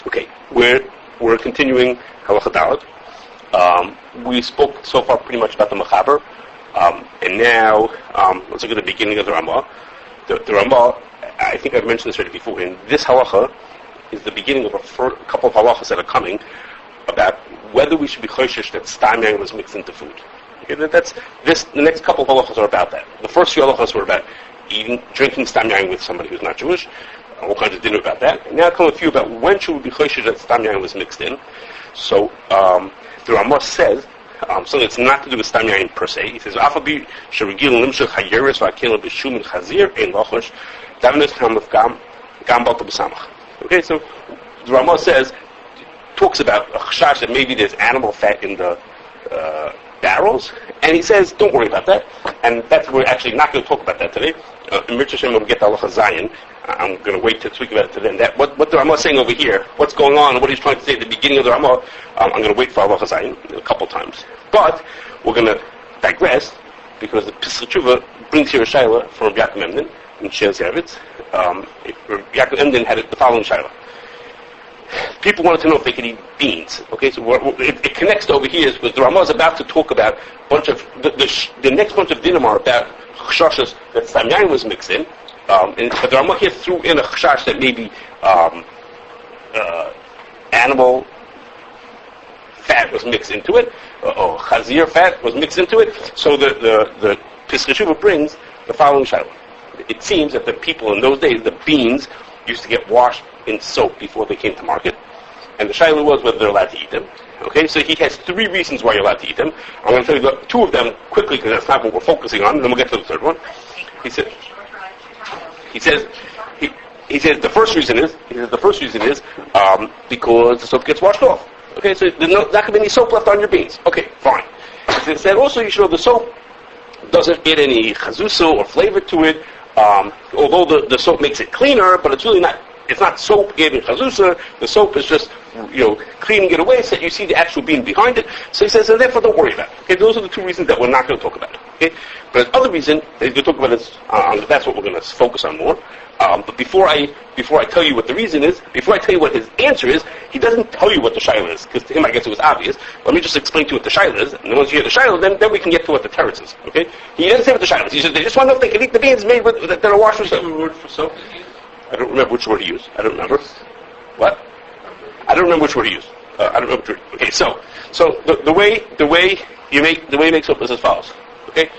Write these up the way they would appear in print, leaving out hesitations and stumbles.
Okay, we're continuing Halacha Daled. We spoke so far pretty much about the Mechaber, and now let's look at the beginning of the Ramah. The Ramah, I think I've mentioned this already before. In this Halacha is the beginning of a couple of halachas that are coming about whether we should be choishish that stam yain was mixed into food. Okay, the next couple of halachas are about that. The first few halachas were about drinking stam yain with somebody who's not Jewish. All kinds of dinner about that. And now come a few about when should we be choishish that stam yain was mixed in. So the Ramah says something that's not to do with stam yain per se. He says afabi sherigil limshel chayeres va'akelim b'shum chazir ein lachosh davnes tam of gam balta b'samach. Okay, so the Ramah talks about a chashash that maybe there's animal fat in the barrels, and he says, don't worry about that. And we're actually not going to talk about that today. In Mitzvah Shem, we'll get to Halacha Zayin. I'm going to wait to speak about it today. And what the Ramah is saying over here, what's going on, and what he's trying to say at the beginning of the Ramah, I'm going to wait for Halacha Zayin a couple times. But we're going to digress, because the Pesach Tshuva brings here a shayla from Rabbi Yaakov Emden in Sheilas Yavitz. Rabbi Yaakov Emden had the following shayla. People wanted to know if they could eat beans. Okay, so it connects to over here because the Ramah is about to talk about a bunch of the next bunch of dinim are about chashashas that stam yain was mixed in. But the Ramah here threw in a chashash that maybe animal fat was mixed into it, or chazir fat was mixed into it. So the Pesach Tshuva brings the following shayla. It seems that the people in those days, the beans used to get washed in soap before they came to market, and the shayla was whether they're allowed to eat them. Okay, so he has three reasons why you're allowed to eat them. I'm going to tell you two of them quickly because that's not what we're focusing on, and then we'll get to the third one. He says the first reason is because the soap gets washed off. Okay, so there's not going to be any soap left on your beans. Okay, fine. He said also you should know the soap doesn't get any chazusa or flavor to it. Although the soap makes it cleaner, but it's really not. It's not soap giving chazusa. The soap is just cleaning it away so that you see the actual bean behind it. So he says, and therefore don't worry about it. Okay, those are the two reasons that we're not going to talk about. Okay, but the other reason that we're going to talk about is that's what we're going to focus on more. But before I tell you what the reason is, before I tell you what his answer is, he doesn't tell you what the shayla is, because to him I guess it was obvious. Let me just explain to you what the shayla is, and then once you hear the shayla, then we can get to what the teretz is. Okay? He doesn't say what the shayla is. He says they just want to know if they can eat the beans made with that are washed with soap. Word for soap? I don't remember which word he used. I don't remember. What? I don't remember which word he used. I don't remember which word. Okay, so the way he makes soap is as follows. Okay?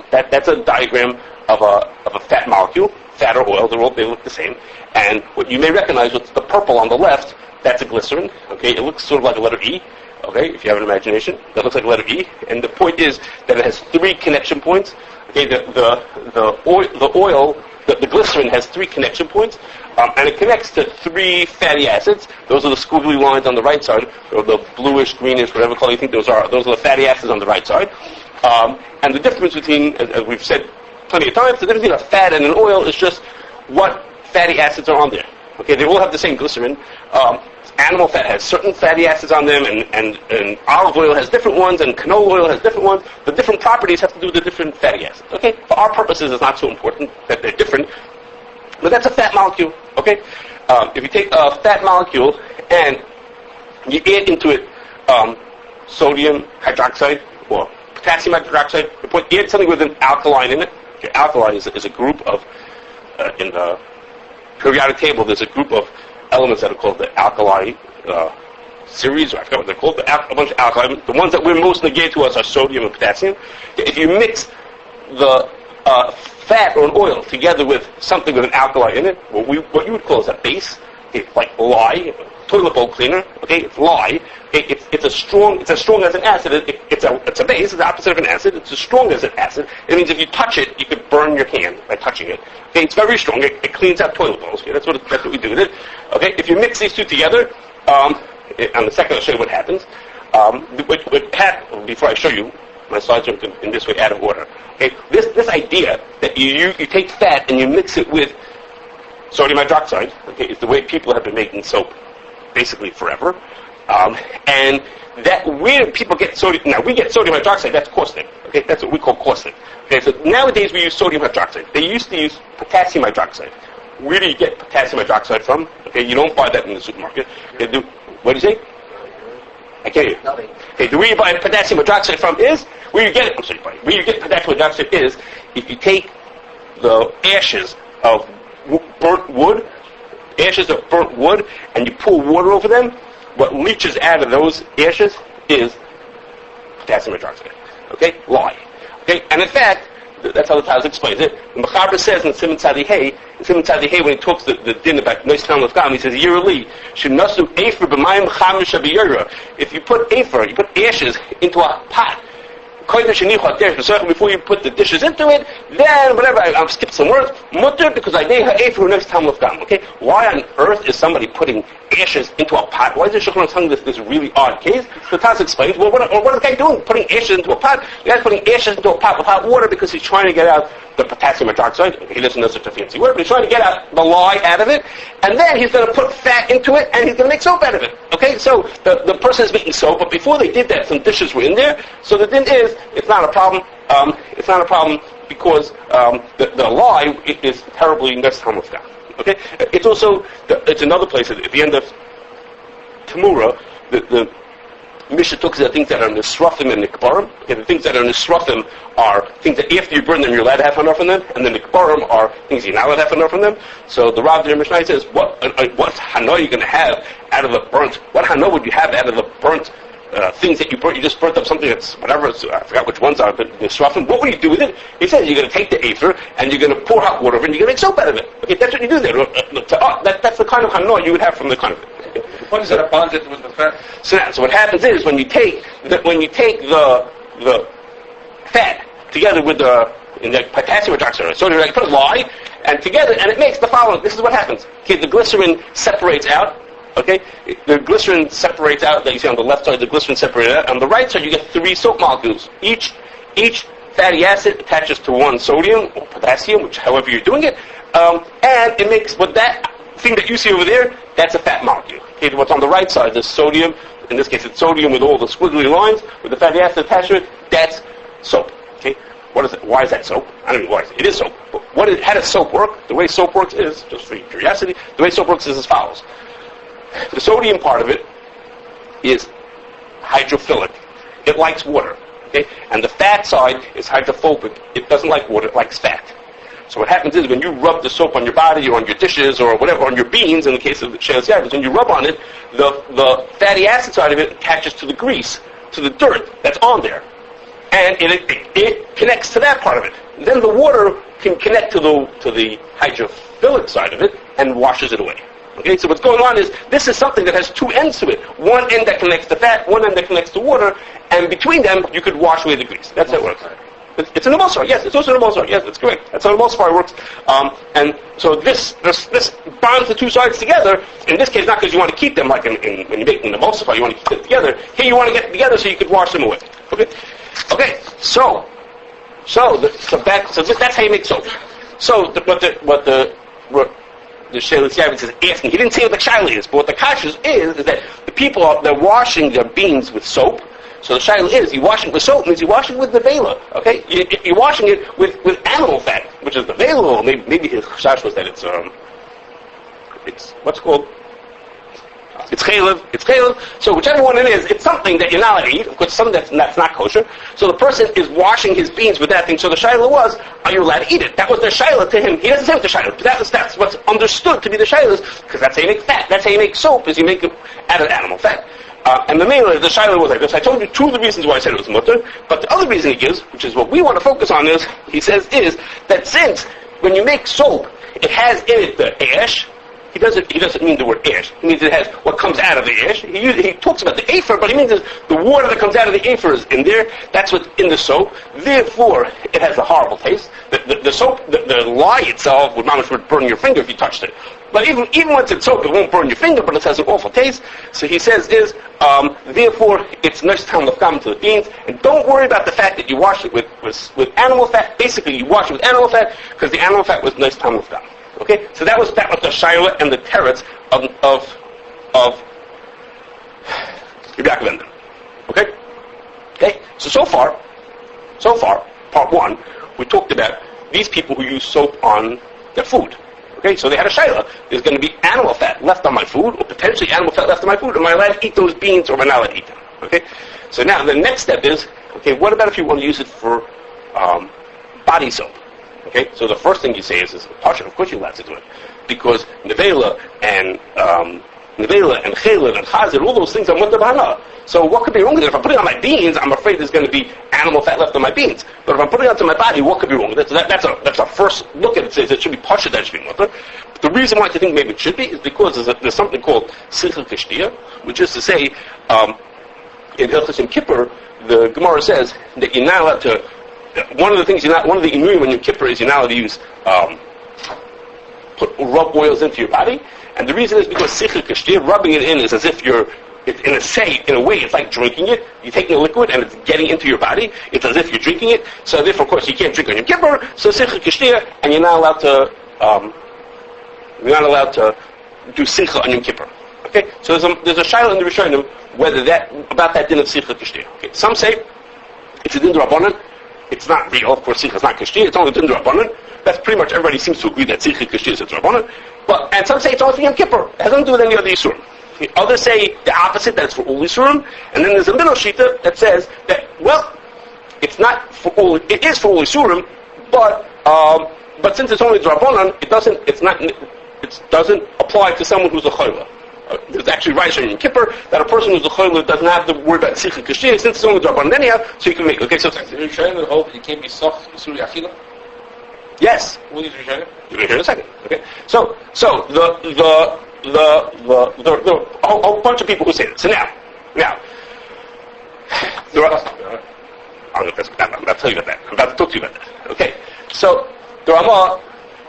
That's a diagram of a fat molecule. Fat or oil, they look the same. And what you may recognize with the purple on the left, that's a glycerin. Okay, it looks sort of like a letter E. Okay, if you have an imagination, that looks like a letter E. And the point is that it has three connection points. Okay, the glycerin has three connection points, and it connects to three fatty acids. Those are the squiggly lines on the right side, or the bluish, greenish, whatever color you think those are. Those are the fatty acids on the right side. And the difference between, as we've said plenty of times, the difference between a fat and an oil is just what fatty acids are on there. Okay, they all have the same glycerin. Animal fat has certain fatty acids on them, and olive oil has different ones, and canola oil has different ones. The different properties have to do with the different fatty acids. Okay, for our purposes, it's not so important that they're different, but that's a fat molecule. Okay, if you take a fat molecule and you add into it sodium hydroxide or potassium hydroxide, you add something with an alkaline in it. Okay, alkaline is a group of in the periodic table. There's a group of elements that are called the alkali series, or I forgot what they're called, a bunch of alkali. The ones that we're most negated to us are sodium and potassium. If you mix the fat or an oil together with something with an alkali in it, what you would call is a base, okay, like lye, toilet bowl cleaner, okay, it's lye. Okay, it's as strong as an acid. It's a base, it's the opposite of an acid. It's as strong as an acid. It means if you touch it, you could burn your hand by touching it. Okay, it's very strong. It cleans out toilet bowls. Okay, that's what we do with it. Okay, if you mix these two together, on the second I'll show you what happens. Before I show you, my slides are in this way out of order. Okay, this idea that you take fat and you mix it with sodium hydroxide, okay, is the way people have been making soap basically forever. And that where people get sodium, now we get sodium hydroxide, that's caustic. Okay, that's what we call caustic. Okay, so nowadays we use sodium hydroxide. They used to use potassium hydroxide. where do you get potassium hydroxide from? Okay, you don't buy that in the supermarket. Okay, what do you say? I can't hear you. Nothing. Okay, the way you buy potassium hydroxide from is, where you get it, I'm sorry, buddy, where you get potassium hydroxide is, if you take the ashes of burnt wood, and you pour water over them, what leaches out of those ashes is potassium hydroxide. Okay? Why? Okay? And in fact, that's how the Taz explains it. The Mechaber says in Siman Tzadi Hey, when he talks the din about Nois Tam of Gam, he says, Yerli, Shenasu Efer b'mayim chamish habiyura. If you put Efer, you put ashes into a pot, before you put the dishes into it, then whatever, I'll skip some words, mutter, because I gave her Efer Nois Tam of Gam. Okay? Why on earth is somebody putting ashes into a pot? Why is the Shulchan telling this really odd case? The Taz explains, well, what is the guy doing? Putting ashes into a pot? The guy's putting ashes into a pot with hot water because he's trying to get out the potassium hydroxide. He doesn't know such a fancy word, but he's trying to get out the lye out of it, and then he's going to put fat into it, and he's going to make soap out of it. Okay, so the person is making soap, but before they did that, some dishes were in there, so the din is, it's not a problem. It's not a problem because the lye is terribly Nois Tam of Gam. Okay, it's also, it's another place at the end of Tamura, the Mishnah talks about things that are Nisrafim and Nikbarim. Okay, the things that are Nisrafim are things that after you burn them, you're allowed to have enough from them, and the Nikbarim are things you're not allowed to have enough from them. So the Rav there Mishnah says, what hana are you going to have out of the burnt? What hana would you have out of the burnt things that you burnt? You just burnt up something that's whatever. I forgot which ones are, but Nisrafim. What would you do with it? He says you're going to take the Efer and you're going to pour hot water over it, and you're going to make soap out of it. Okay, that's what you do there. That's the kind of hana you would have from the kind of it. What is it abundant with the fat? So what happens is when you take the fat together with the potassium hydroxide, so you put a lye and together, and it makes the following. This is what happens. Okay, the glycerin separates out. Okay, the glycerin separates out. That you see on the left side, the glycerin separates out. On the right side, you get 3 soap molecules. Each fatty acid attaches to one sodium or potassium, which however you're doing it, and it makes what that thing that you see over there, that's a fat molecule. Okay, what's on the right side, the sodium, in this case it's sodium with all the squiggly lines, with the fatty acid attached to it, that's soap. Okay, what is it? Why is that soap? I don't know why it is soap. But how does soap work? The way soap works is, just for curiosity, the way soap works is as follows. The sodium part of it is hydrophilic. It likes water. Okay, and the fat side is hydrophobic. It doesn't like water, it likes fat. So what happens is when you rub the soap on your body or on your dishes or whatever, on your beans, in the case of the Shelas Yavis, when you rub on it, the fatty acid side of it attaches to the grease, to the dirt that's on there. And it connects to that part of it. Then the water can connect to the hydrophilic side of it and washes it away. Okay, so what's going on is, this is something that has 2 ends to it. One end that connects to fat, one end that connects to water, and between them, you could wash away the grease. That's how it works. It's an emulsifier, yes, it's also an emulsifier, yes, that's correct. That's how an emulsifier works. And so this bonds the 2 sides together, in this case not because you want to keep them, like when you're making an emulsifier, you want to keep them together. Here you want to get them together so you could wash them away. Okay, so that's how you make soap. So what the Shelas Yavis is asking, he didn't say what the shaila is, but what the Kashrus is that the people, they're washing their beans with soap. So the shaila is, you washing it with soap means you washing it with the vela. Okay, you're washing it with animal fat, which is the vela. Or maybe his chash was that it's what's it called? It's chaylev. So whichever one it is, it's something that you're not allowed to eat. Of course, something that's not kosher. So the person is washing his beans with that thing. So the shaila was, are you allowed to eat it? That was the shaila to him. He doesn't say what the shaila, but that's what's understood to be the shaila, because that's how you make fat. That's how you make soap, is you make it out of animal fat. And the shaila was like this. I told you 2 of the reasons why I said it was mutter, but the other reason he gives, which is what we want to focus on, is he says is that since when you make soap, it has in it the ash. He doesn't mean the word ash. He means it has what comes out of the ash. He talks about the afer, but he means the water that comes out of the afer is in there. That's what's in the soap. Therefore, it has a horrible taste. The soap, the lye itself would burn your finger if you touched it. But even once it's soap, it won't burn your finger, but it has an awful taste. So he says therefore, it's Nois Tam of Gam to the beans. And don't worry about the fact that you wash it with animal fat. Basically, you wash it with animal fat because the animal fat was Nois Tam of Gam. Okay, so that was the shaila and the teretz of Rabbi Yaakov Ender. Okay. So far, part 1, we talked about these people who use soap on their food. Okay, so they had a shayla. There's going to be animal fat left on my food, or potentially animal fat left on my food. Am I allowed to eat those beans, or am I not allowed to eat them? Okay, so now the next step is, okay, what about if you want to use it for body soap? Okay, so the first thing you say is partial. Of course you're allowed to do it, because nevela and chelet and chazir, all those things are mutter b'hana. So what could be wrong with it? If I'm putting it on my beans, I'm afraid there's going to be animal fat left on my beans. But if I'm putting it onto my body, what could be wrong with it? So that's our first look at it. Says it should be partial, that should be mutter. But the reason why I think maybe it should be is because there's something called Sicha Kishtia, which is to say, in Hilchos Yom Kippur, the Gemara says that you're not allowed to. One of the inuyim when Yom Kippur is you're not allowed to use rub oils into your body, and the reason is because Sicha Kishtia, rubbing it in is as if you're. In a way, it's like drinking it. You're taking a liquid and it's getting into your body. It's as if you're drinking it. So therefore, of course, you can't drink on Yom Kippur. So Sicha Kishtia, and you're not allowed to do Sicha on Yom Kippur. Okay, so there's a shayla in the Rishonim about that din of Sicha Kishtia. Okay, some say it's a din d'Rabbanan. It's not real, of course. Sicha is not Kishtia. It's only a din d'Rabbanan. That's pretty much everybody seems to agree that Sicha Kishtia is a d'Rabbanan. And some say it's only for Yom Kippur. It has nothing to do with any other Yisurim. Others say the opposite, that it's for all Yisurim, and then there's a middle shita that says that, well, it's not for all, it is for all Yisurim, but since it's only Drabonan, it doesn't apply to someone who's a chayla. There's actually right in Kippur that a person who's a chayla doesn't have to worry about Sicha Kishtia, since it's only Drabonan anyhow, so you can make, okay, so... You're trying to hope that you can't be soft Isuri Achila? Yes. What is Rishonim? You're going to hear in a second, okay? So a whole bunch of people who say this. So now, there are, I'm about to tell you about that. I'm about to talk to you about that. Okay. So the Ramah,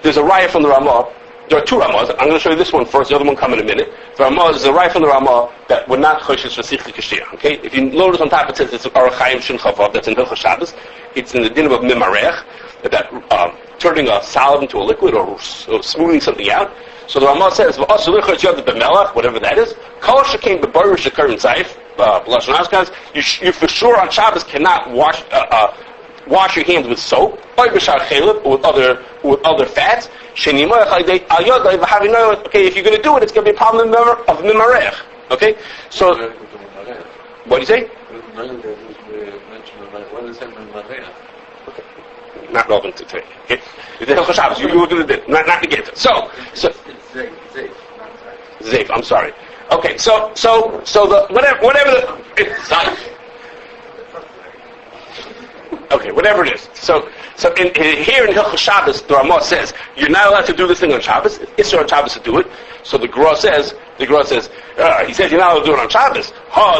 there's a raya from the Ramah. There are two Ramahs. I'm going to show you this one first. The other one come in a minute. The Ramah is a raya from the Ramah that we're not choshes for Sicha Kishtia. Okay. If you notice on top it says it's Aruch Shin Chavav. That's in Hilchos Shabbos. It's in the din of Mimarech, that turning a solid into a liquid or smoothing something out. So the Ramah says, whatever that is, you for sure on Shabbos cannot wash your hands with soap, or with other fats. Okay, if you're going to do it, it's going to be a problem of mimarech. Okay, so what do you say? Not relevant to today. Okay, the Hilchos Shabbos. You were going to do it, not to get it. So Zeif. I'm sorry. Okay, so the whatever it's Zeif. Okay, whatever it is. So here in Hilchos Shabbos, the Ramah says you're not allowed to do this thing on Shabbos. It's on Shabbos to do it. So the Gra says he says you're not allowed to do it on Shabbos.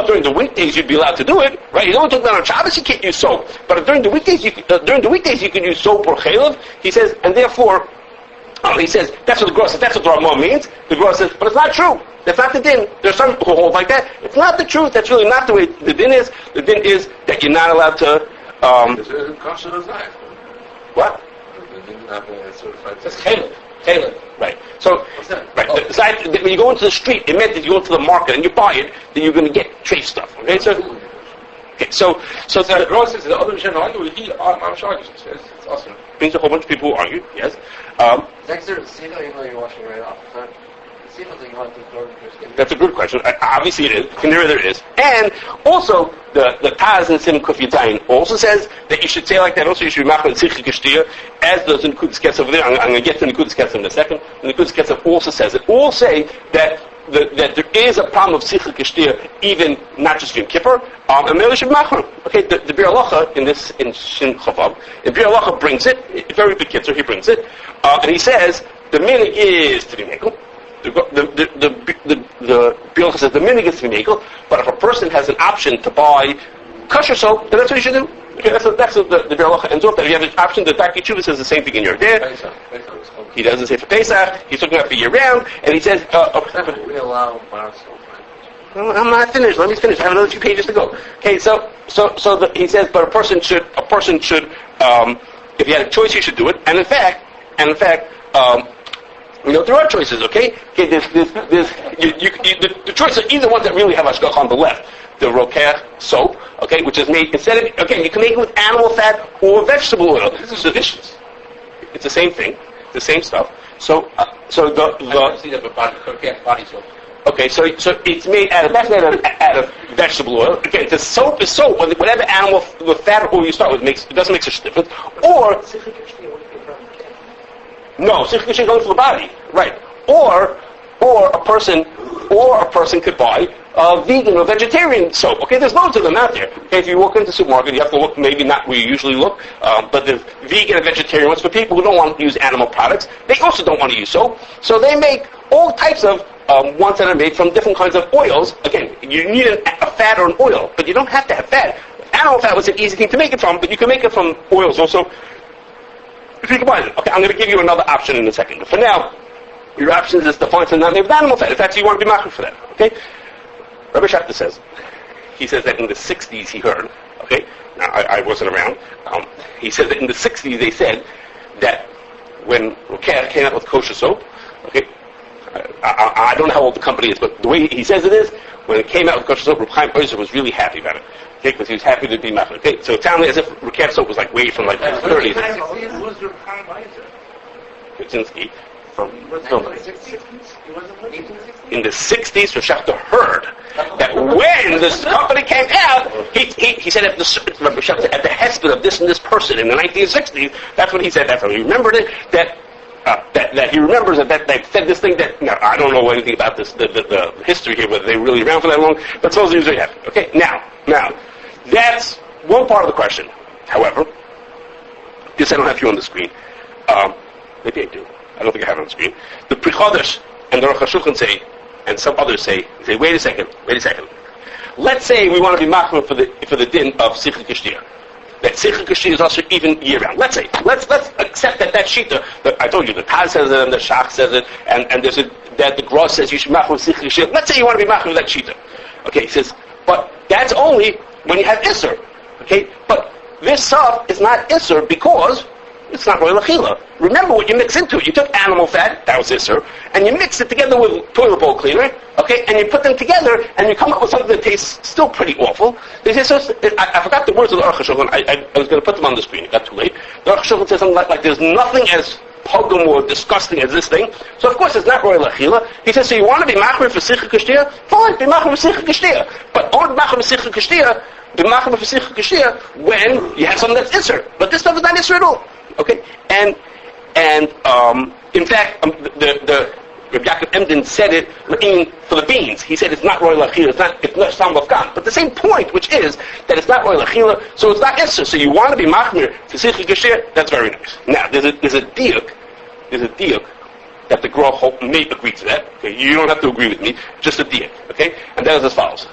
During the weekdays you'd be allowed to do it, right? You don't do that on Shabbos. You can't use soap, but during the weekdays you can use soap or chaylev. He says, and therefore. He says, that's what the Gra says, that's what the Ramah means. The Gra says, but it's not true. That's not the din. There's some who hold like that. It's not the truth. That's really not the way the din is. The din is that you're not allowed to... What? It's chaylev. Right. So, right. When you go into the street, it meant that you go into the market and you buy it, then you're going to get trade stuff. Okay, so the Gra says the other Rishonim argue. I'm sure it's awesome. Brings a whole bunch of people who argue. Yes. Next there, Sicha, even though you're washing right off the front, Sicha that you want to throw your skin. That's a good question. Obviously it is. And there is. And also, the Taz in Sim Kuf Yitayin also says that you should say like that. Also, you should be machal Sicha Kishtia, as does the Nekudas Ketzav over there. I'm going to get to the Nekudas Ketzav in a second. The Nekudas Ketzav also says it. All say that there is a problem of Sicha Kishtia, even not just Yom Kippur, and Mele should be machal. Okay, the Bir Halacha in Shin Chavav, the Bir Halacha brings it, very big kitzer, he brings it, and he says, the minig is to be mekel. The Bir Halacha says the minig is to be mekel, but if a person has an option to buy kosher soap, then that's what you should do. Okay, that's what the Bir Halacha ends off. That if you have an option, the Dr. Tshuva says the same thing in your day. He doesn't say for Pesach. He's talking about for year round, and he says, we allow bar soap. I'm not finished. Let me finish. I have another 2 pages to go. Okay, so he says, but a person should, if you had a choice, you should do it. And in fact, there are choices. Okay, there's the choice of either ones that really have hashgacha on the left. The rokeh soap, okay, which is made instead of you can make it with animal fat or vegetable oil. This is delicious. It's the same thing, the same stuff. So the I see that body soap. okay, so it's made out of vegetable oil. Again, the soap is soap. Whatever animal with fat or oil you start with it doesn't make such a difference. Or no, Sicha Kashtir goes for the body, right? Or a person could buy vegan or vegetarian soap. Okay, there's loads of them out there. Okay, if you walk into the supermarket, you have to look maybe not where you usually look, but the vegan and vegetarian ones for people who don't want to use animal products. They also don't want to use soap, so they make all types of ones that are made from different kinds of oils. Again, you need a fat or an oil, but you don't have to have fat. Animal fat was an easy thing to make it from, but you can make it from oils also. If you combine it. Okay, I'm going to give you another option in a second. But for now, your option is to find something not made with animal fat. If that's you want to be machmir for that. Okay? Rabbi Shachta says, he says that in the 60s he heard, okay? Now, I wasn't around. He said that in the 60s they said that when Roker came out with kosher soap, okay, I don't know how old the company is, but the way he says it is, when it came out with kosher soap, Reb Chaim Ozer was really happy about it. Okay, because he was happy to be machmir. Okay, so it sounded as if Roker soap was like way from like the 30s. Who's Reb Chaim Ozer? Kaczynski. In the 60s, Rav Shachta heard that when this company came out, he said at the hesped of this and this person in the 1960s, that's what he said. That's how he remembered it. That he remembers that they said this thing that, now, I don't know anything about this, the history here, whether they were really around for that long, but supposedly he was very happy. Okay, now, that's one part of the question. However, this I don't have you on the screen. Maybe I do. I don't think I have it on the screen. The Pri Chodesh and the Aruch Shulchan say, and some others say, wait a second. Let's say we want to be machmir for the din of Sicha Kashtir. That Sicha Kashtir is also even year round. Let's accept that shita. I told you the Taz says it and the Shach says it, and there's that the Gross says you should machmir Sicha Kashtir. Let's say you want to be machmir with that shita. Okay, he says, but that's only when you have Isser. Okay, but this stuff is not Isser because it's not royal achila. Remember what you mix into it. You took animal fat, that was Isser, and you mix it together with toilet bowl cleaner, okay, and you put them together, and you come up with something that tastes still pretty awful. I forgot the words of the Aruch Shulchan. I was going to put them on the screen. It got too late. The Aruch Shulchan says something like there's nothing as pogum or disgusting as this thing. So of course it's not royal achila. He says, so you want to be machmir for Sicha Kashtir? Fine, be machmir for Sicha Kashtir. But only machmir for Sicha Kashtir, be machmir for Sicha Kashtir when you have something that's Isser. But this stuff is not Isser at all. Okay, and in fact, the Rabbi Yaakov Emden said it for the beans. He said it's not royal achila, it's not sam of gan. But the same point, which is that it's not royal achila, so it's not Isser. So you want to be machmir to Sicha Kashtir? That's very nice. Now there's a diuk that the Groch may agree to that. Okay, you don't have to agree with me, just a diuk. Okay, and that is as follows.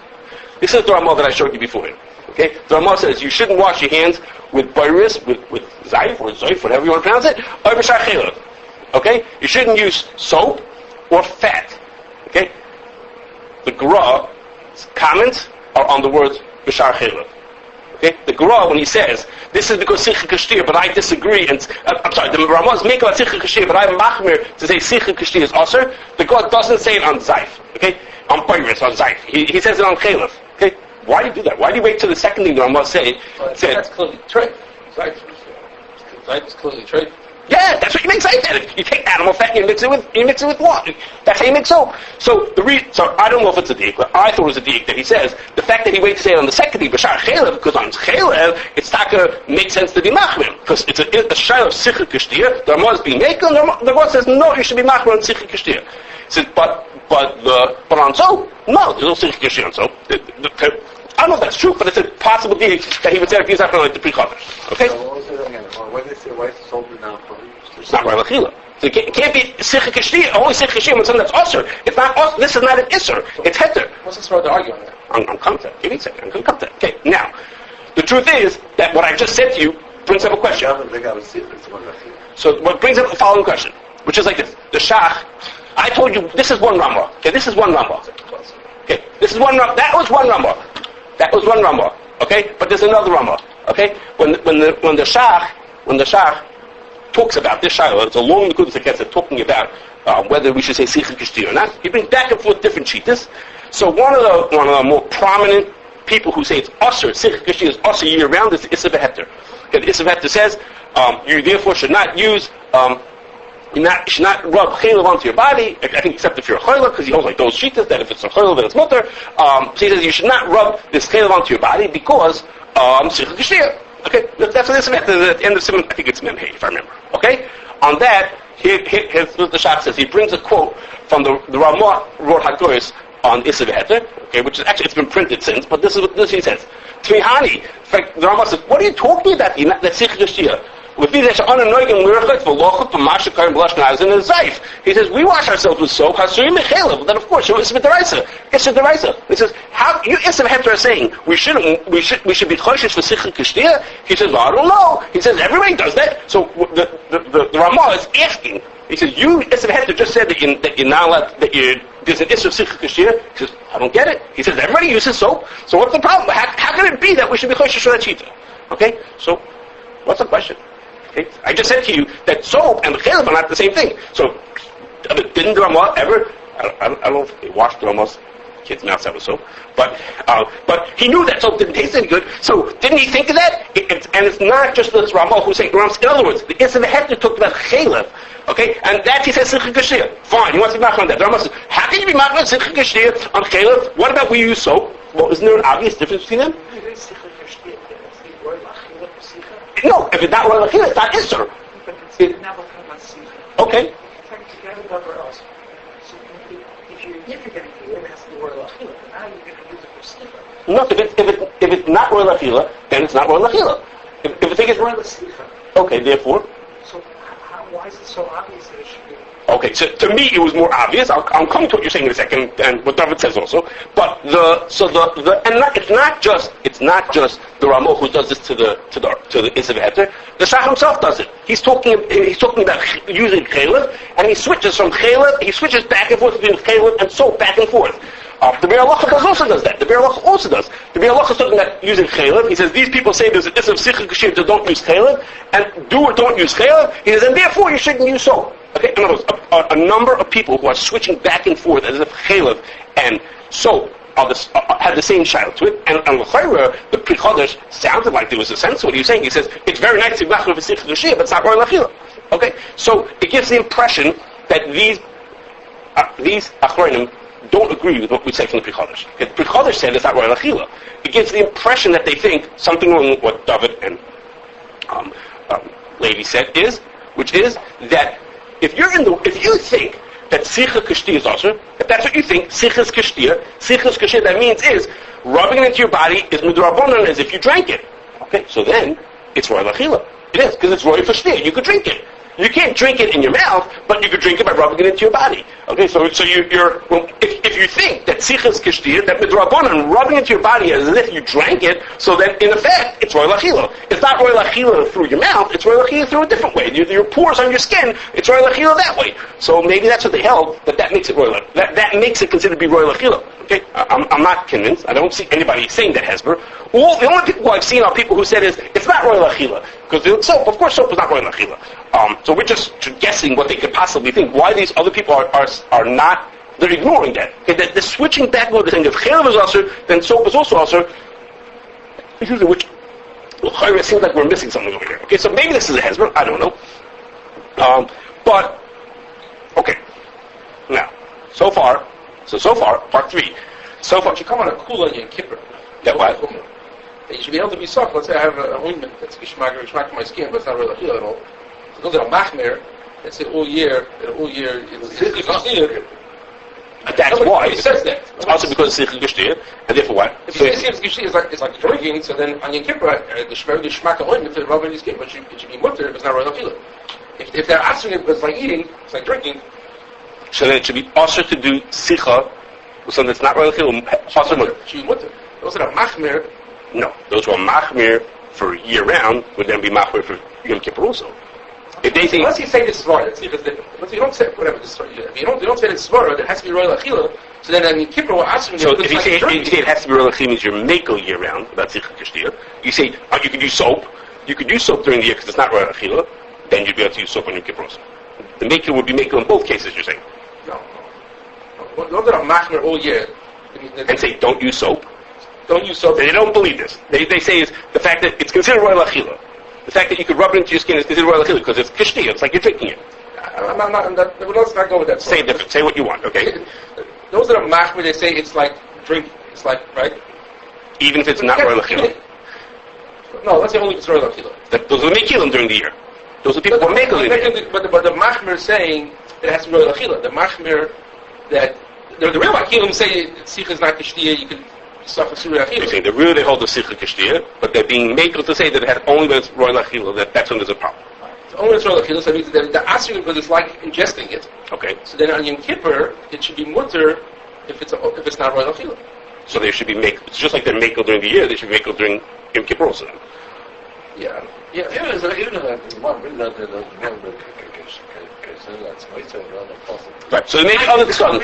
This is the Ramah that I showed you before. Okay, the Ramah says you shouldn't wash your hands with Beiris, with Zayf or Zoif, whatever you want to pronounce it, or B'shar Chelav. Okay, you shouldn't use soap or fat. Okay, the Gera's comments are on the words B'shar Chelav. Okay, the Gera, when he says this is because Sicha Kashtir, but I disagree, and I'm sorry, the Ramah's make about Sicha Kashtir, but I'm machmir to say Sicha Kashtir is Aser. The Gera doesn't say it on Zayf. Okay, on Beiris, on Zayf. He says it on Chelav. Okay. Why do you do that? Why do you wait till the second thing the Ramah said? That's clearly trade. Zayf is clearly trade. Yeah, that's what you make Zayf out of. You take animal fat and you mix it with water. That's how you make soap. So I don't know if it's a diik, but I thought it was a diik that he says the fact that he waits to say it on the second thing, b'shar chelev, because on chelev it's taka makes sense to be machmir because it's a shayla of Sicha Kashtir. The Ramah is being made, and the Ramah says no, you should be machmir on Sicha Kashtir. He says, but on soap, no, there's no Sicha Kashtir on soap. I don't know if that's true, but it's a possible deed that he would say if he's not going to like the Pri Chodesh. Okay? When they say why is soap now? It's not royal achila. So it can't be Sicha Kashtir, only Sicha Kashtir when something that's Osir. It's not Osir. This is not an Isser. It's Heter. What's this for to argue on that? I'm coming to that. Give me a second. I'm going to come to that. Okay, now, the truth is that what I just said to you brings up a question. So what brings up the following question, which is like this. The Shach, I told you, this is one Ramah. Okay, this is one Ramah. Okay, this is one Ramah. That was one Ramah. That was one Ramah. Okay, but there's another Ramah. Okay, when the Shach talks about this Shiloh, it's a long Nekudas Haketzer talking about whether we should say Sicha Kashtir or not. He brings back and forth different cheetahs. So one of the more prominent people who say it's Osir, Sicha Kashtir is Osir year round, is the Issa V'Heter. Okay, the Issa V'Heter says you therefore should not use You should not rub chaylev onto your body, I think except if you're a chaylev, because he holds like those shitas, that if it's a chaylev, then it's mutter. So he says you should not rub this chaylev onto your body because Sicha Kashrus. Okay, that's what this is at the end of Simon, I think it's Memhei, if I remember. Okay? On that, here's what the Shach says. He brings a quote from the Ramah wrote Hagoris on Issa V'Heter, okay, which is actually, it's been printed since, but this is what he says. Tmihani, in fact, the Ramah says, what are you talking about? That Sicha Kashrus. He says, we wash ourselves with soap, then of course, it's a deraisa. It's a deraisa. He says, how, you Issa V'Heter are saying, we should be choshesh for Sicha Kashrus? He says, well, I don't know. He says, everybody does that. So the Ramah is asking, he says, you Issa V'Heter just said that you're not allowed, there's an issue of Sicha Kashrus. He says, I don't get it. He says, everybody uses soap, so what's the problem? How can it be that we should be choshesh for that shita? Okay, so what's the question? Okay? I just said to you that soap and chaylev are not the same thing. So, didn't the Ramah ever? I don't know if they washed the Ramah's kids' mouths out with soap, but he knew that soap didn't taste any good. So, didn't he think of that? And it's not just this Ramah who's saying. In other words, the Issa V'Heter talked about chaylev. Okay, and that he says Sicha Kashrus. Fine, he wants to be machmir on that. The Ramah says, how can you be machmir on Sicha Kashrus on chaylev? What about we use soap? Well, isn't there an obvious difference between them? No, if it's not royal achila, it's not Isser. Okay. No, if it's not royal achila, then it's not royal achila. If the thing is royal achila. Okay, therefore. So why is it so obvious that it should be? Okay, so to me it was more obvious. I'll come to what you're saying in a second, and what David says also. But it's not just the Ramah who does this to the Issa V'Heter. The Shach himself does it. He's talking about using chaylev, and he switches from chaylev. He switches back and forth between chaylev and soap, back and forth. The Be'er Halacha also does that. The Be'er Halacha also does. The Be'er Halacha is talking about using chaylev. He says these people say there's an issue of Sicha Kashrus that don't use chaylev, and do or don't use chaylev. He says, and therefore you shouldn't use soap. Okay, in other words, a number of people who are switching back and forth as if chaylev and soap had the same shaila to it, and l'chayra, the Pri Chodesh sounded like there was a sense to what he was saying. He says, it's very nice to be machmir for Sicha Kashrus, but it's not royal achila. Okay, so it gives the impression that these achronim don't agree with what we say from the Pri Chodesh. The Pri Chodesh said it's not royal achila. It gives the impression that they think something wrong with what David and Levi said which is that if you think that Sicha Kashrus is also, if that's what you think, Sicha Kashrus, that means is rubbing it into your body is midrabanan, as if you drank it. Okay, so then it's royal achila. It is, because it's royal for shtir. You could drink it. You can't drink it in your mouth, but you could drink it by rubbing it into your body. Okay, so you're well, if you think that Sichas Kishtir, that midrabanan, rubbing into your body as if you drank it, so then in effect it's royal achila. It's not royal achila through your mouth; it's royal achila through a different way. Your pores on your skin, it's royal achila that way. So maybe that's what they held, that makes it royal. That makes it considered to be royal achila. Okay, I'm not convinced. I don't see anybody saying that Hesber. The only people who I've seen are people who said it's not royal achila, because soap, of course, soap is not royal achila. So we're just guessing what they could possibly think. Why these other people are not? They're ignoring that. Okay, they're switching back over the thing. If chaylev is also, then soap is also also. Which it seems like we're missing something over here. Okay, so maybe this is a hezbollah. I don't know. But okay, now so far, part 3. So far, you should come on a cool onion Kippur. Yeah, what? You should be able to be soft. Let's say I have an ointment that's gishmak on my skin, but it's not really achila at all. So those that are machmir, let's say all year it's not needed. That's why it says that. It's also because it's geshtir, and therefore what? If you say it's geshtir, it's like drinking. So then on Yom Kippur, the shmak ointment to rub in your skin, but it should be mutter if it's not royal achila. If they're asking it, it's like eating, it's like drinking. So then it should be also to do sicha, something that's not royal achila. Also should be mutter. Those that are machmir. No, those who are machmir for year round would then be machmir for Yom Kippur also. If they think, unless you say this is svara, it's different. But you don't say whatever this story. If you don't say this svara, it has to be royal achila. So then in Kippur we're asking. So if you say it has to be royal achila, means you're makel year round. That's Sicha Kashrus. You say you can use soap. You could use soap during the year because it's not royal achila. Then you'd be able to use soap on Yom Kippur also. The makel would be makel in both cases. You're saying. No. Not that I'm machmir all year. And say don't use soap. Don't use soap. They don't believe this. They say is the fact that it's considered royal achila. The fact that you could rub it into your skin is considered royal achila because it's kishti. It's like you're drinking it. let's not go with that. Say it different. Say what you want, okay? Those that are machmir, they say it's like drink. It's like, right? Even if it's not royal achila. No, let's say only if it's royal achila. Those are the mekilim during the year. Those are people who are mekilim during the year. But the machmir is saying it has to be royal achila. The machmir that the real achilim say Sicha is not kishtiya, you can suffer surah achila. They're saying the real they hold the Sicha kishtiya, but they're being mekel to say that it has only when it's royal achila, that's when there's a problem. It's only when it's royal achila, so it means that the asir, because it's like ingesting it. Okay. So then on Yom Kippur, it should be mutter if it's not royal achila. So they should be mekel. It's just like they're mekel during the year, they should be mekel during Yom Kippur also then. Yeah. Right, so they make other sons.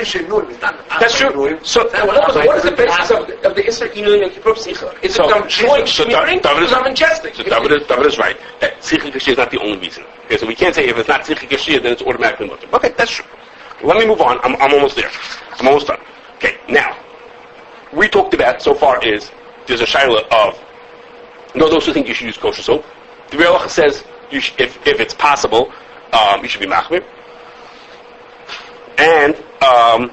That's true. So, what is the basis of the Isser Inu Yom Kippur Sicha? Is it some joint smearing or is it ingesting? So David is right. That Sicha Kashir is not the only reason. Okay, so we can't say if it's not Sicha Kashir, then it's automatically mutter. Okay, that's true. Let me move on. I'm almost there. I'm almost done. Okay, now, we talked about so far is, there's a shaila of, those who think you should use kosher soap. The Real Halacha says, if it's possible, you should be machmir. And I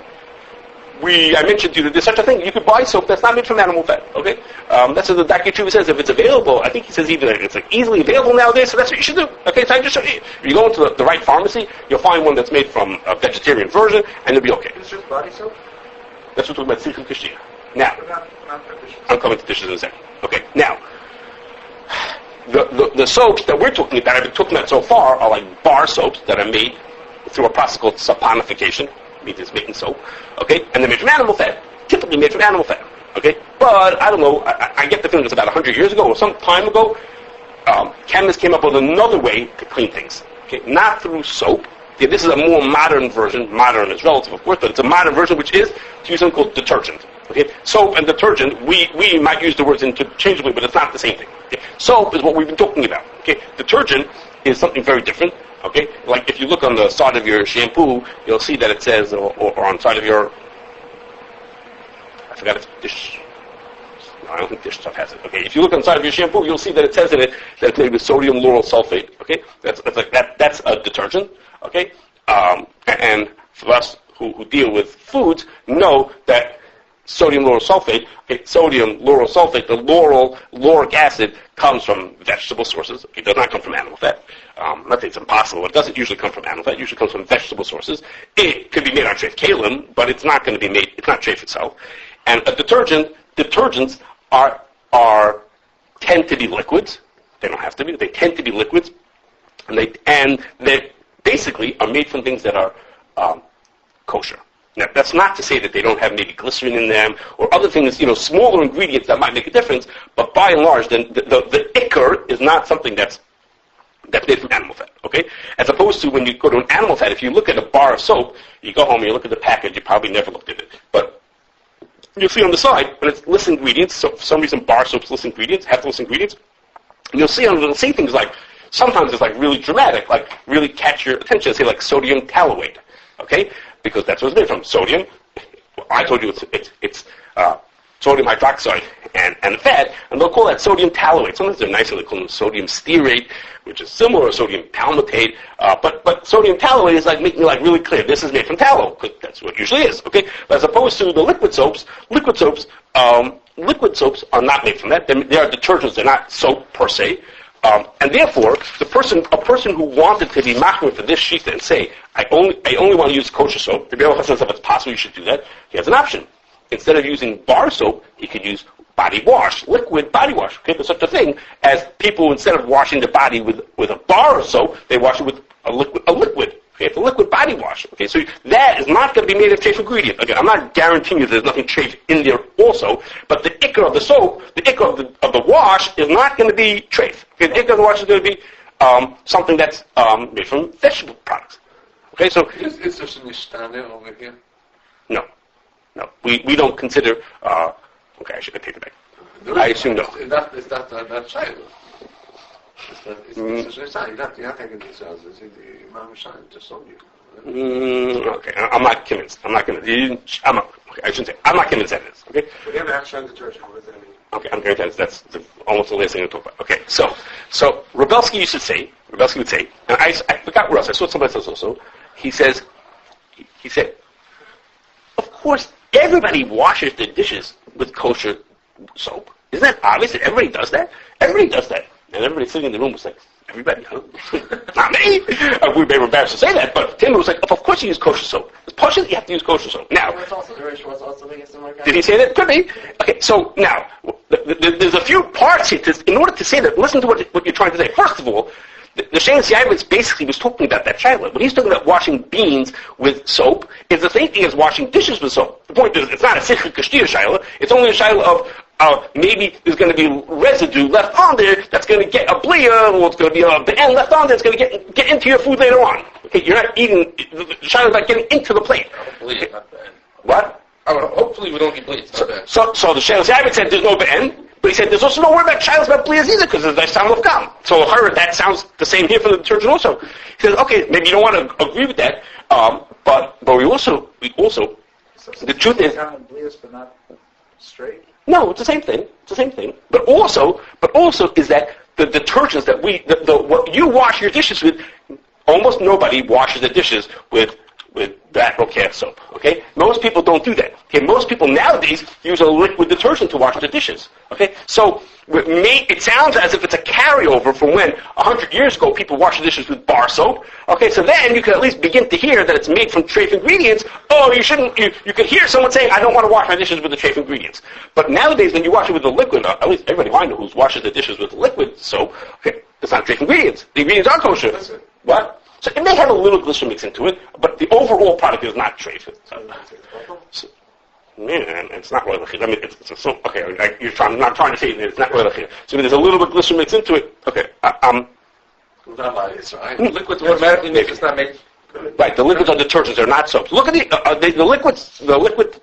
mentioned to you that there's such a thing. You could buy soap that's not made from animal fat. Okay, that's what the Dr. Chuva says. If it's available, I think he says even it's like easily available nowadays. So that's what you should do. Okay, so I just show you. If you go into the right pharmacy, you'll find one that's made from a vegetarian version, and you'll be okay. It's just body soap? That's what we're talking about. Sicha Kashia. Now, Not for dishes. I'm coming to dishes in a second. Okay, now. The soaps that we're talking about, I've been talking about so far, are like bar soaps that are made through a process called saponification, means it's making soap, okay? And they're made from animal fat, typically made from animal fat, okay? But, I don't know, I get the feeling it's about 100 years ago or some time ago, chemists came up with another way to clean things, okay? Not through soap. Okay, this is a more modern version. Modern is relative, of course, but it's a modern version, which is to use something called detergent. Okay, soap and detergent, we might use the words interchangeably, but it's not the same thing. Okay, soap is what we've been talking about. Okay, detergent is something very different. Okay, like if you look on the side of your shampoo, you'll see that it says, or on the side of your, I forgot if dish. No, I don't think dish stuff has it. Okay, if you look on the side of your shampoo, you'll see that it says in it that it's made with sodium lauryl sulfate. Okay, that's like that. That's a detergent. Okay, and for us who deal with foods, know that sodium lauryl sulfate, the lauric acid comes from vegetable sources. It does not come from animal fat. Not that it's impossible. It doesn't usually come from animal fat. It usually comes from vegetable sources. It could be made on treif kalim, but it's not going to be made. It's not treif itself. And a detergents tend to be liquids. They don't have to be. They tend to be liquids, and they basically are made from things that are kosher. Now, that's not to say that they don't have maybe glycerin in them or other things, smaller ingredients that might make a difference, but by and large, then the ikar is not something that's made from animal fat, okay? As opposed to when you go to an animal fat, if you look at a bar of soap, you go home and you look at the package, you probably never looked at it. But you'll see on the side, when it's list ingredients, so for some reason bar soaps list ingredients, have to list ingredients, and you'll see it'll say things like, sometimes it's like really dramatic, like really catch your attention, say like sodium tallowate, okay? Because that's what it's made from. Sodium, I told you it's sodium hydroxide and fat, and they'll call that sodium tallowate. Sometimes they're nicer, they call them sodium stearate, which is similar to sodium palmitate, but sodium tallowate is like making it like really clear, this is made from tallow, because that's what it usually is, okay? But as opposed to the liquid soaps are not made from that. They are detergents, they're not soap per se. And therefore, a person who wanted to be machmir for this shita and say, I only want to use kosher soap, the Beverages says if it's possible you should do that, he has an option. Instead of using bar soap, he could use body wash, liquid body wash. Okay, there's such a thing as people, instead of washing the body with a bar of soap, they wash it with a liquid. Okay, it's a liquid body wash. Okay, so that is not going to be made of treif ingredient. Again, I'm not guaranteeing you there's nothing treif in there also, but the ikar of the soap, the ikar of the wash is not going to be treif. Okay, the ikar of the wash is going to be something that's made from vegetable products. Okay, so is there some standard over here? No, we don't consider. Okay, I should have taken it back. I assume no. Is that child? Okay, I'm not convinced. Okay, I shouldn't say. I'm not convinced that it is. Okay. We have action detergent. What does that mean? Okay, I'm going to tell you that's almost the last thing to talk about. Okay, so Rebelsky used to say Belsky would say, and I forgot where else, I saw somebody else also, he said, of course, everybody washes their dishes with kosher soap. Isn't that obvious that everybody does that? Everybody does that. And everybody sitting in the room was like, everybody, huh? Not me. We may be embarrassed to say that, but Tim was like, of course you use kosher soap. It's partially you have to use kosher soap. Now, did he say that? Could be. Okay, so now, there's a few parts here. In order to say that, listen to what you're trying to say. First of all, the Shayla Siavitz basically was talking about that shaila. When he's talking about washing beans with soap, it's the same thing as washing dishes with soap. The point is, it's not a Sicha Kashtir shaila. It's only a shaila of maybe there's going to be residue left on there that's going to get a blia, or it's going to be the end left on there that's going to get into your food later on. Okay, you're not eating, the shaila is not getting into the plate. Bleed, not the end. What? Hopefully we don't get bleed. So the Shayla Siavitz said there's no be'en. But he said there's also no word about shaylas about blias either because there's sound of gam. So that sounds the same here for the detergent also. He says, okay, maybe you don't want to agree with that, but we also the truth is blias but not straight. No, it's the same thing. It's the same thing. But also is that the detergents that what you wash your dishes with, almost nobody washes their dishes with that Rokeach soap. Okay, most people don't do that. Okay, most people nowadays use a liquid detergent to wash their dishes. Okay, so it sounds as if it's a carryover from when 100 years ago people washed the dishes with bar soap. Okay, so then you can at least begin to hear that it's made from trace ingredients. Oh, you shouldn't. You could hear someone saying, "I don't want to wash my dishes with the trace ingredients." But nowadays, when you wash it with the liquid, at least everybody who I know who washes their dishes with liquid soap, okay, it's not trace ingredients. The ingredients are kosher. What? So it may have a little glycerin mix into it, but the overall product is not trace. It's not really lechir. I mean, it's so okay. I'm not trying to say it's not really lechir. So there's a little bit of glycerin mix into it. Okay. Liquids automatically make it's not made. Right. The liquids are detergents. They're not soaps. Look at the liquids. The liquid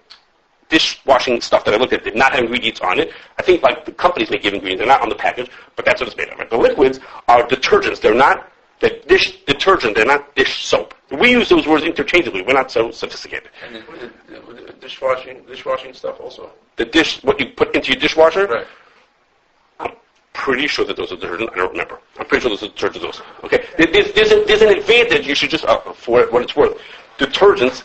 dishwashing stuff that I looked at did not have ingredients on it. I think like the companies may give ingredients. They're not on the package, but that's what it's made of. Right? The liquids are detergents. They're not. The dish detergent, they're not dish soap. We use those words interchangeably. We're not so sophisticated. And the dishwashing stuff also. The dish, what you put into your dishwasher? Right. I'm pretty sure that those are detergent. I don't remember. I'm pretty sure those are detergents also. Okay. There's an advantage. You should just, for what it's worth. Detergents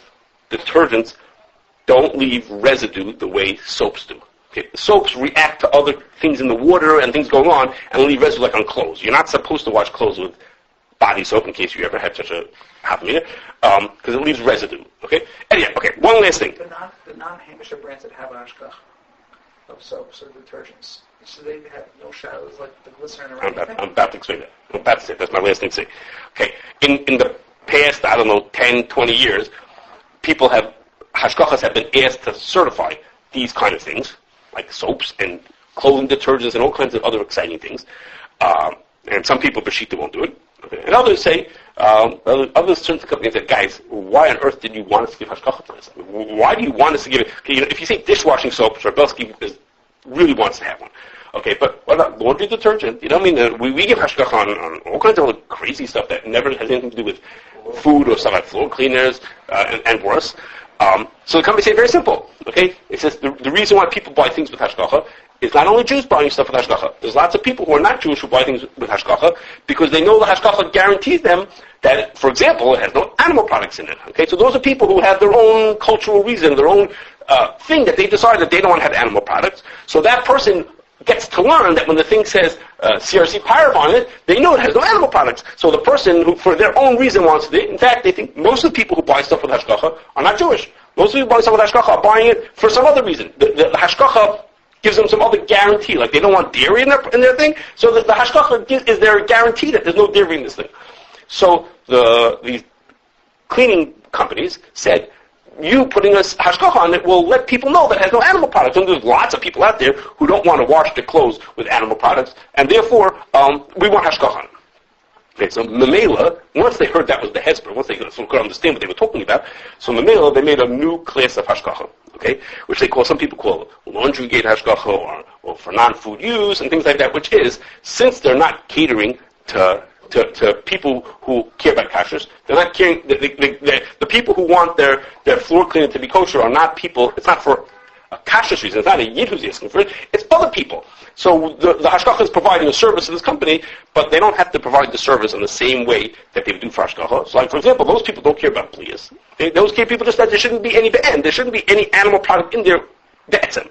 don't leave residue the way soaps do. Okay. Soaps react to other things in the water and things going on and leave residue like on clothes. You're not supposed to wash clothes with body soap in case you ever had such a happening, because it leaves residue. Okay. Anyway, okay. One last thing. The non-Hamisher brands that have an ashkach of soaps or detergents, so they have no shadows like the glycerin or anything. I'm about to explain that. I'm about to say it. That's my last thing to say. Okay. In the past, 10, 20 years, hashkachas have been asked to certify these kind of things, like soaps and clothing detergents and all kinds of other exciting things. And some people, Bashita, won't do it. Okay. And others say, others turn to companies and say, guys, why on earth did you want us to give hashkacha to this? I mean, why do you want us to give it? Okay, if you say dishwashing soap, Belsky really wants to have one. Okay, but what about laundry detergent? You know what I mean? We give hashkacha on all kinds of other crazy stuff that never has anything to do with food or stuff like floor cleaners and worse. So the company say very simple. Okay, it says the reason why people buy things with hashkacha is not only Jews buying stuff with hashkacha. There's lots of people who are not Jewish who buy things with hashkacha because they know the hashkacha guarantees them that, for example, it has no animal products in it. Okay, so those are people who have their own cultural reason, their own thing that they decide that they don't want to have animal products. So that person gets to learn that when the thing says CRC Pyrav on it, they know it has no animal products. So the person who, for their own reason, wants it. In fact, they think most of the people who buy stuff with hashkacha are not Jewish. Most of the people who buy stuff with hashkacha are buying it for some other reason. The hashkacha gives them some other guarantee, like they don't want dairy in their thing. So the hashkacha is their guarantee that there's no dairy in this thing. So the cleaning companies said, you putting a hashkacha on it will let people know that it has no animal products. And there's lots of people out there who don't want to wash their clothes with animal products, and therefore we want hashkacha on it. Okay, so Mamela, once they heard that was the hesper, once they could understand what they were talking about, so Mamela, they made a new class of hashkacha, okay, which some people call laundry gate hashkacha or for non-food use and things like that, which is, since they're not catering to people who care about kashrus, they're not caring, the people who want their floor cleaner to be kosher are not people, it's not for a Kashrus reason. It's not a Yid who's asking for it. It's other people. So the Hashgacha is providing a service to this company, but they don't have to provide the service in the same way that they would do for Hashgacha. So, like, for example, those people don't care about Plias. Those people just that there shouldn't be any be'en. There shouldn't be any animal product in there be'etzem.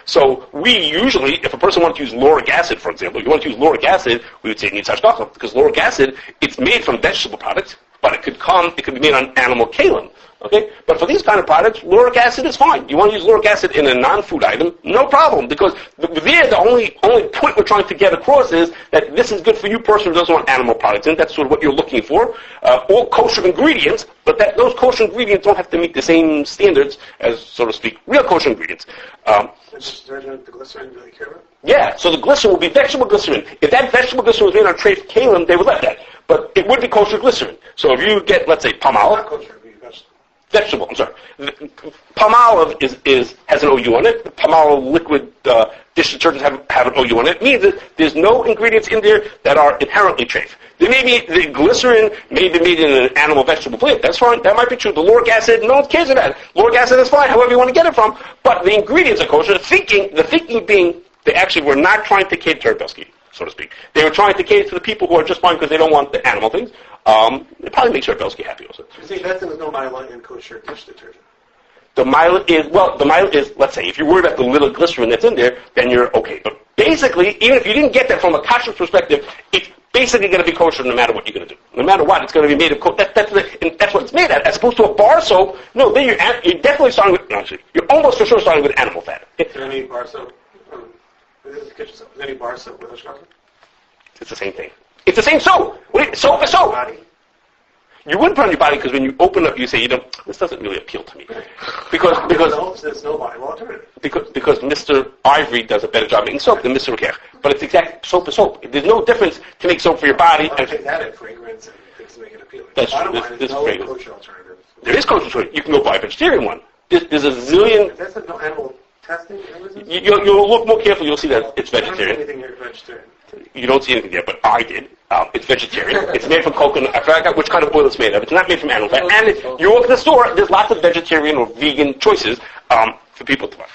So we usually, if a person wants to use lauric acid, for example, if you want to use lauric acid, we would say it needs hashgacha, because lauric acid, it's made from vegetable products, but it could be made on animal kalim. Okay? But for these kind of products, lauric acid is fine. You want to use lauric acid in a non-food item, no problem, because the only point we're trying to get across is that this is good for you person who doesn't want animal products, and that's sort of what you're looking for. All kosher ingredients, but those kosher ingredients don't have to meet the same standards as, so to speak, real kosher ingredients. Detergent, the glycerin, really care about? Yeah, so the glycerin will be vegetable glycerin. If that vegetable glycerin was made on treif kalim, they would let that. But it would be kosher glycerin. So if you get, let's say, palm olive. Not kosher, it'd be Vegetable, I'm sorry. Palm olive has an OU on it. The palm olive liquid dish detergents have an OU on it. It means that there's no ingredients in there that are inherently treif. There may be, the glycerin may be made in an animal vegetable plant. That's fine. That might be true. The lauric acid, no one cares about it. Lauric acid is fine, however you want to get it from. But the ingredients are kosher. The thinking being, they actually were not trying to cater to Belsky, so to speak. They were trying to cater to the people who are just fine because they don't want the animal things. It probably makes Belsky happy also. You see, that's there's no myelin in kosher dish detergent. The myelin is, let's say, if you're worried about the little glycerin that's in there, then you're okay. But basically, even if you didn't get that from a kashrus perspective, it's basically going to be kosher no matter what you're going to do. No matter what, it's going to be made of that's what it's made of. As opposed to a bar soap, no, then you're definitely starting with, no, actually, you're almost for sure starting with animal fat. Is there any bar soap? Is there any bar soap with hashgacha? It's the same thing. It's the same soap. Soap is soap. You wouldn't put on your body because when you open up, you say, this doesn't really appeal to me, because there's no viable alternative. Because Mr. Ivory does a better job making soap than Mr. Rukech. But it's exact soap is soap. There's no difference to make soap for your body. I'll take that in fragrance and things to make it appealing. That's true. There's no kosher alternative. There is kosher alternative. You can go buy a vegetarian one. There's a zillion. That's no animal testing. You'll look more carefully. You'll see that it's vegetarian. I don't see anything here vegetarian. You don't see anything there, but I did. It's vegetarian. It's made from coconut. I forgot which kind of oil it's made of. It's not made from animal fat. And you walk to the store, there's lots of vegetarian or vegan choices for people to buy.